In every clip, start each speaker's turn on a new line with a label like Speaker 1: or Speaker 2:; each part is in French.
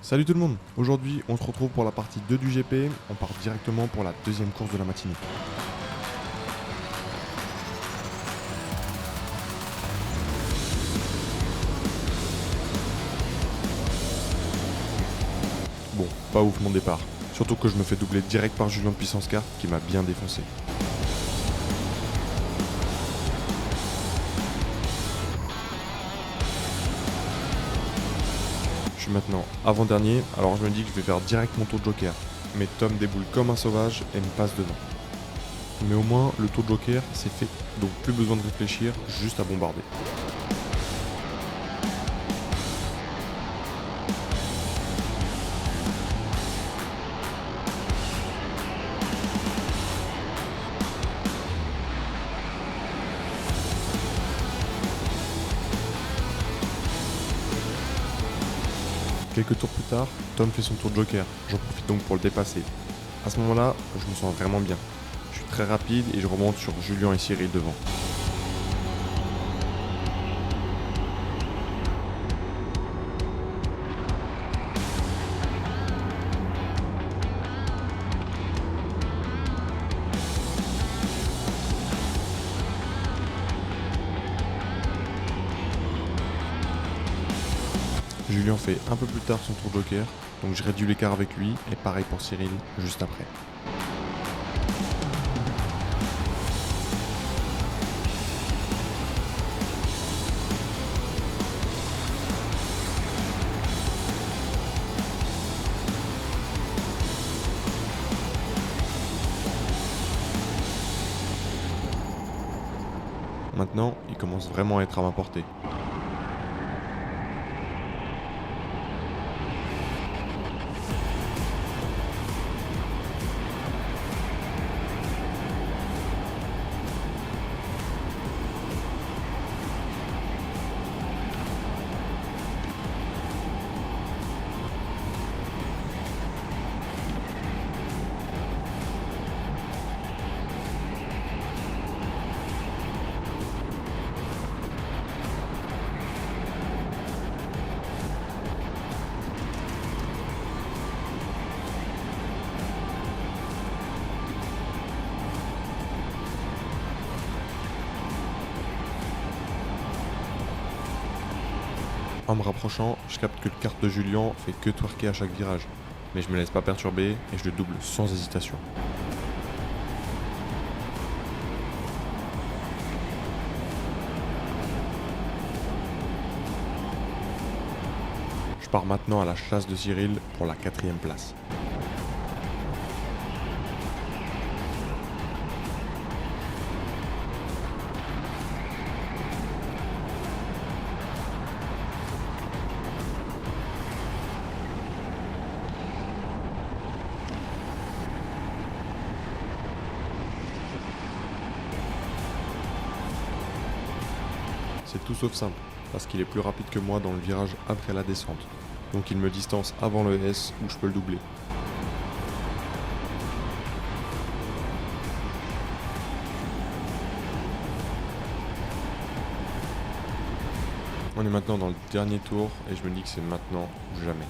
Speaker 1: Salut tout le monde. Aujourd'hui on se retrouve pour la partie 2 du GP, on part directement pour la deuxième course de la matinée. Bon, pas ouf mon départ, surtout que je me fais doubler direct par Julien de Puissance Kart qui m'a bien défoncé. Je suis maintenant avant-dernier, alors je me dis que je vais faire direct mon tour de joker. Mais Tom déboule comme un sauvage et me passe devant. Mais au moins le tour de joker c'est fait, donc plus besoin de réfléchir, juste à bombarder. Quelques tours plus tard, Tom fait son tour de joker, j'en profite donc pour le dépasser. À ce moment-là, je me sens vraiment bien. Je suis très rapide et je remonte sur Julien et Cyril devant. Julien fait un peu plus tard son tour joker, donc je réduis l'écart avec lui, et pareil pour Cyril, juste après. Maintenant, il commence vraiment à être à ma portée. En me rapprochant, je capte que le kart de Julien fait que twerker à chaque virage, mais je me laisse pas perturber et je le double sans hésitation. Je pars maintenant à la chasse de Cyril pour la 4ème place. C'est tout sauf simple, parce qu'il est plus rapide que moi dans le virage après la descente. Donc il me distance avant le S où je peux le doubler. On est maintenant dans le dernier tour et je me dis que c'est maintenant ou jamais.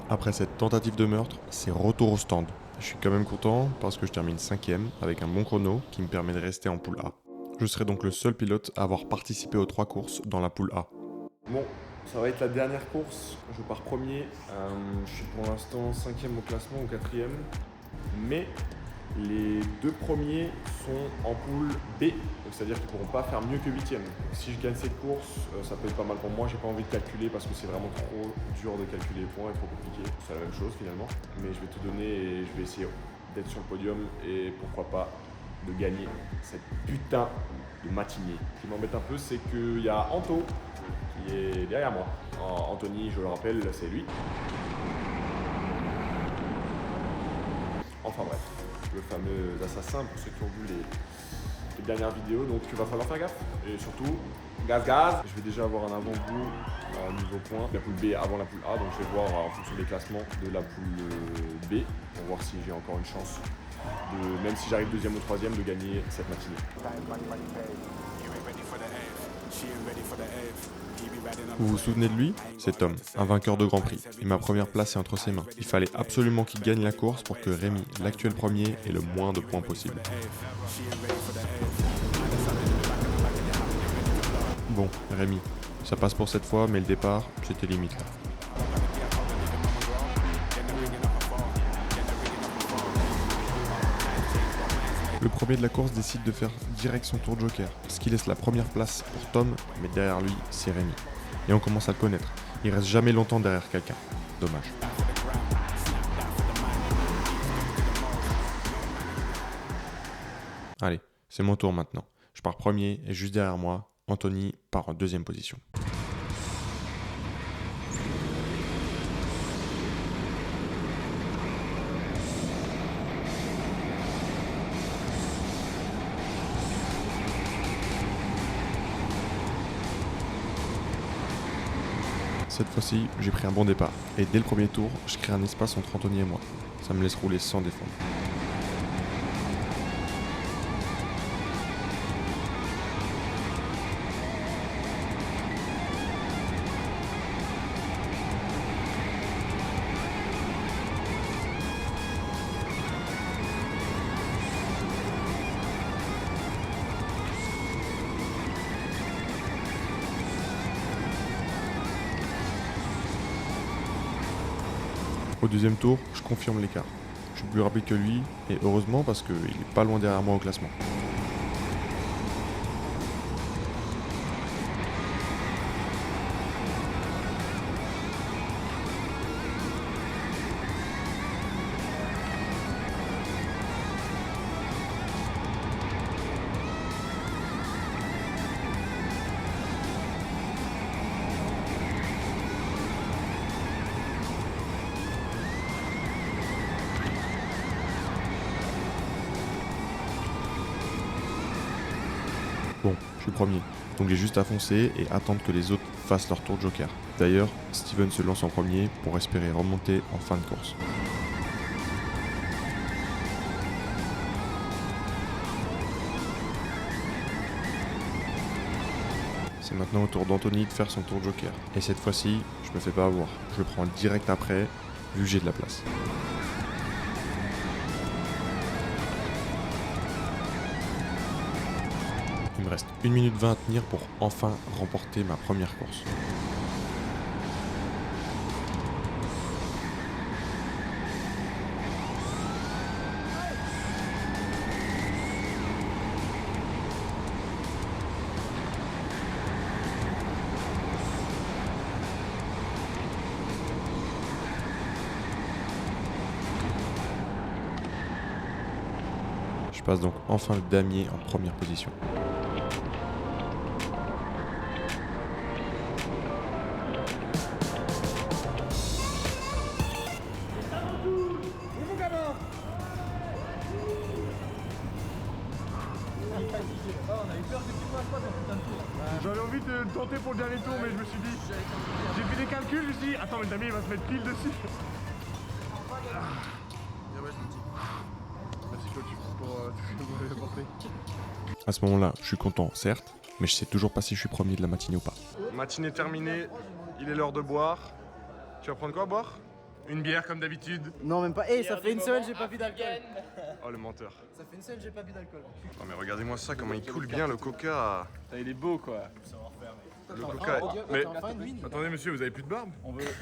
Speaker 1: Après cette tentative de meurtre, c'est retour au stand. Je suis quand même content parce que je termine 5ème avec un bon chrono qui me permet de rester en poule A. Je serai donc le seul pilote à avoir participé aux 3 courses dans la poule A. Bon, ça va être la dernière course. Je pars premier. Je suis pour l'instant 5ème au classement ou 4ème. Mais les 2 premiers sont en poule B, donc c'est-à-dire qu'ils ne pourront pas faire mieux que 8ème. Si je gagne cette course, ça peut être pas mal pour moi. J'ai pas envie de calculer parce que c'est vraiment trop dur de calculer les points et trop compliqué. C'est la même chose finalement. Mais je vais tout donner et je vais essayer d'être sur le podium et pourquoi pas de gagner cette putain de matinée. Ce qui m'embête un peu, c'est qu'il y a Anto qui est derrière moi. Anthony, je le rappelle, c'est lui. Enfin bref, le fameux assassin, pour ceux qui ont vu
Speaker 2: les dernières vidéos, donc il va falloir faire gaffe. Et surtout, gaz. Je vais déjà avoir un avant-goût niveau points. La poule B avant la poule A, donc je vais voir en fonction des classements de la poule B pour voir si j'ai encore une chance, même si j'arrive deuxième ou troisième, de gagner cette matinée.
Speaker 1: Vous vous souvenez de lui? C'est Tom, un vainqueur de Grand Prix, et ma première place est entre ses mains. Il fallait absolument qu'il gagne la course pour que Rémi, l'actuel premier, ait le moins de points possible. Bon, Rémi, ça passe pour cette fois, mais le départ, c'était limite là. Le premier de la course décide de faire direct son tour joker, ce qui laisse la première place pour Tom, mais derrière lui, c'est Rémi. Et on commence à le connaître. Il reste jamais longtemps derrière quelqu'un. Dommage. Allez, c'est mon tour maintenant. Je pars premier et juste derrière moi, Anthony part en deuxième position. Cette fois-ci, j'ai pris un bon départ, et dès le premier tour, je crée un espace entre Anthony et moi. Ça me laisse rouler sans défendre. Au deuxième tour, je confirme l'écart. Je suis plus rapide que lui, et heureusement parce qu'il est pas loin derrière moi au classement. Bon, je suis premier, donc j'ai juste à foncer et attendre que les autres fassent leur tour joker. D'ailleurs, Steven se lance en premier pour espérer remonter en fin de course. C'est maintenant au tour d'Anthony de faire son tour joker. Et cette fois-ci, je me fais pas avoir. Je le prends direct après, vu que j'ai de la place. Il me reste 1 minute 20 à tenir pour enfin remporter ma première course. Je passe donc enfin le damier en première position.
Speaker 2: J'avais envie de tenter pour le dernier tour, mais je me suis dit, j'ai fait des calculs, je me suis dit, attends, mais le damier il va se mettre pile dessus. Merci coach pour tout ce que vous m'avez apporté.
Speaker 1: À ce moment-là, je suis content, certes, mais je sais toujours pas si je suis premier de la matinée ou pas.
Speaker 2: Matinée terminée, il est l'heure de boire. Tu vas prendre quoi à boire? Une bière comme d'habitude.
Speaker 3: Non, même pas. Ça fait une semaine, j'ai pas bu d'alcool.
Speaker 2: Oh le menteur.
Speaker 3: Ça fait une semaine, j'ai pas bu d'alcool.
Speaker 2: Non mais regardez-moi ça, comment il coule bien le coca.
Speaker 4: Il est beau quoi.
Speaker 2: Le coca. Mais
Speaker 3: Enfin, une mine.
Speaker 2: attendez monsieur, vous avez plus de barbe?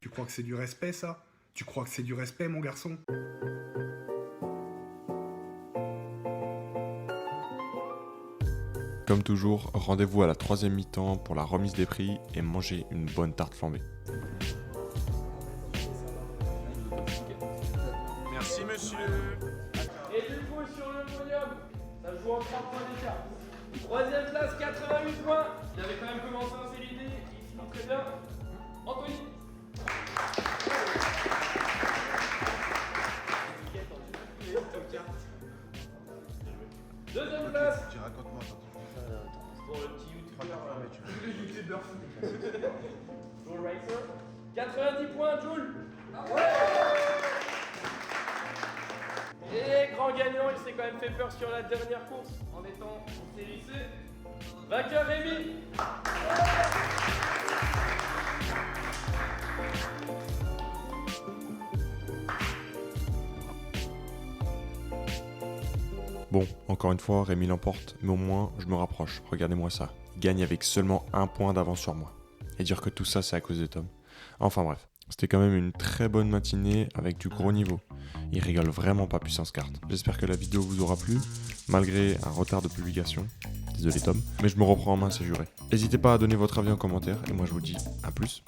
Speaker 5: Tu crois que c'est du respect, ça? Tu crois que c'est du respect, mon garçon?
Speaker 1: Comme toujours, rendez-vous à la 3e mi-temps pour la remise des prix et manger une bonne tarte flambée.
Speaker 2: Merci monsieur.
Speaker 6: Et du coup, sur le podium, ça joue en 3 points d'écart. Troisième place, 88 points. Il avait quand même commencé en série D, il finit très bien. Anthony. Deuxième place, Joule Racer. 90 points, Joule. Et grand gagnant, il s'est quand même fait peur sur la dernière course en étant en série C. Vainqueur Rémi.
Speaker 1: Bon, encore une fois, Rémi l'emporte, mais au moins, je me rapproche. Regardez-moi ça. Il gagne avec seulement 1 point d'avance sur moi. Et dire que tout ça, c'est à cause de Tom. Enfin bref, c'était quand même une très bonne matinée avec du gros niveau. Il rigole vraiment pas puissance carte. J'espère que la vidéo vous aura plu, malgré un retard de publication. Désolé Tom, mais je me reprends en main, c'est juré. N'hésitez pas à donner votre avis en commentaire, et moi je vous dis à plus.